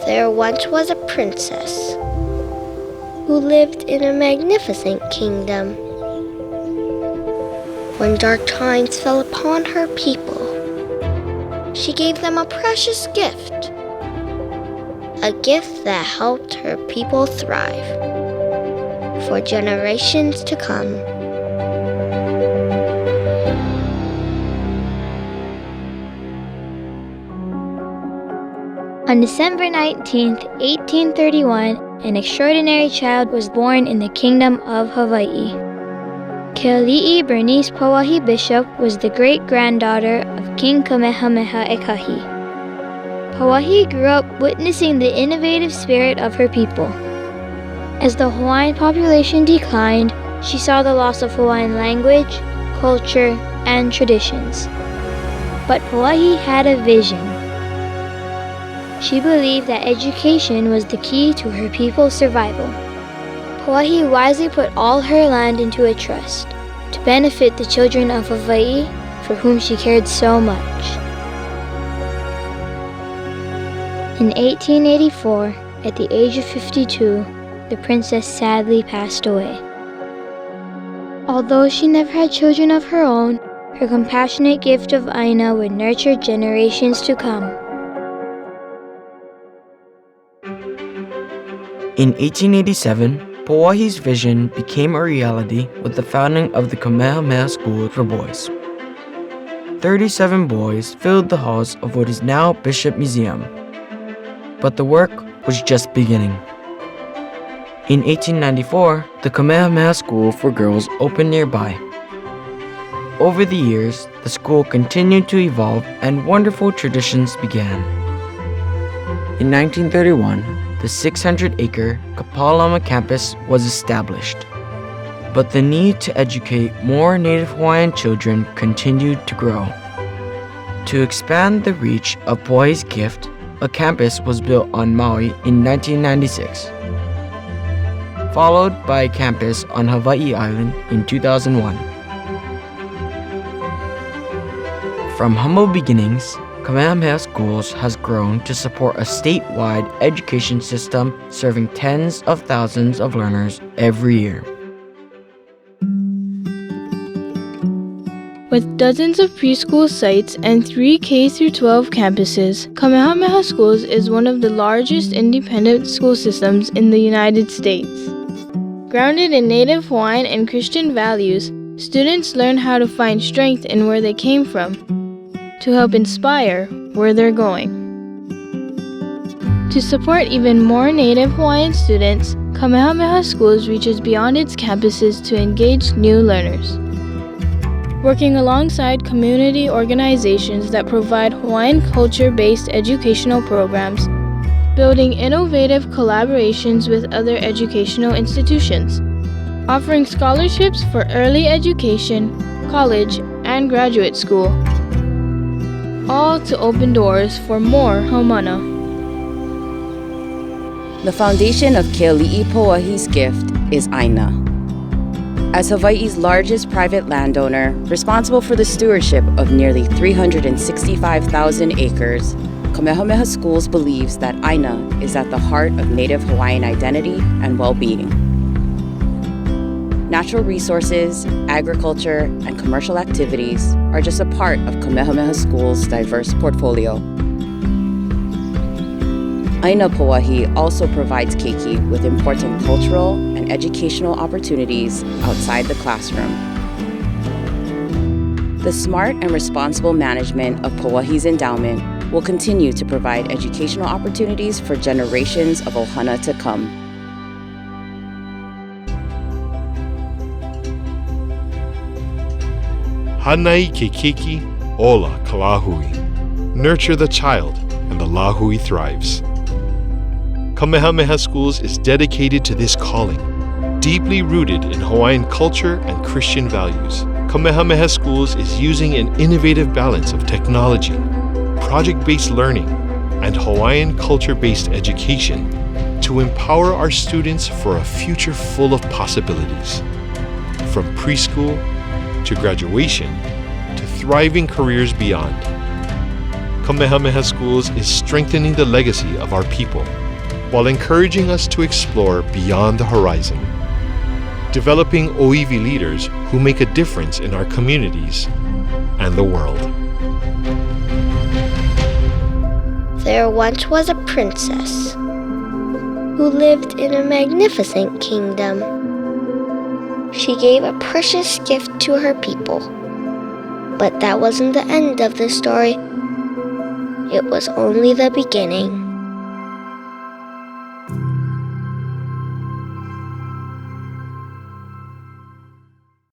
There once was a princess who lived in a magnificent kingdom. When dark times fell upon her people, she gave them a precious gift, a gift that helped her people thrive for generations to come. On December 19, 1831, an extraordinary child was born in the Kingdom of Hawaii. Keali'i Bernice Pauahi Bishop was the great-granddaughter of King Kamehameha Schools. Pauahi grew up witnessing the innovative spirit of her people. As the Hawaiian population declined, she saw the loss of Hawaiian language, culture, and traditions. But Pauahi had a vision. She believed that education was the key to her people's survival. Pauahi wisely put all her land into a trust to benefit the children of Hawaii, for whom she cared so much. In 1884, at the age of 52, the princess sadly passed away. Although she never had children of her own, her compassionate gift of Aina would nurture generations to come. In 1887, Pauahi's vision became a reality with the founding of the Kamehameha Schools for boys. 37 boys filled the halls of what is now Bishop Museum. But the work was just beginning. In 1894, the Kamehameha School for girls opened nearby. Over the years, the school continued to evolve and wonderful traditions began. In 1931, the 600-acre Kapalama campus was established. But the need to educate more Native Hawaiian children continued to grow. To expand the reach of Pauahi's gift, a campus was built on Maui in 1996, followed by a campus on Hawaii Island in 2001. From humble beginnings, Kamehameha Schools has grown to support a statewide education system serving tens of thousands of learners every year. With dozens of preschool sites and 3 K-12 campuses, Kamehameha Schools is one of the largest independent school systems in the United States. Grounded in Native Hawaiian and Christian values, students learn how to find strength in where they came from, to help inspire where they're going. To support even more Native Hawaiian students, Kamehameha Schools reaches beyond its campuses to engage new learners. Working alongside community organizations that provide Hawaiian culture-based educational programs, building innovative collaborations with other educational institutions, offering scholarships for early education, college, and graduate school, all to open doors for more haumana. The foundation of Keali'i Pauahi's gift is Aina. As Hawaii's largest private landowner, responsible for the stewardship of nearly 365,000 acres, Kamehameha Schools believes that Aina is at the heart of Native Hawaiian identity and well-being. Natural resources, agriculture, and commercial activities are just a part of Kamehameha Schools' diverse portfolio. Aina Pauahi also provides Keiki with important cultural and educational opportunities outside the classroom. The smart and responsible management of Pauahi's endowment will continue to provide educational opportunities for generations of ohana to come. Hanai ke kiki, ola ka lahui. Nurture the child, and the lahui thrives. Kamehameha Schools is dedicated to this calling, deeply rooted in Hawaiian culture and Christian values. Kamehameha Schools is using an innovative balance of technology, project-based learning, and Hawaiian culture-based education to empower our students for a future full of possibilities. From preschool to graduation to thriving careers beyond, Kamehameha Schools is strengthening the legacy of our people while encouraging us to explore beyond the horizon, developing OEV leaders who make a difference in our communities and the world. There once was a princess who lived in a magnificent kingdom. She gave a precious gift to her people. But that wasn't the end of the story. It was only the beginning.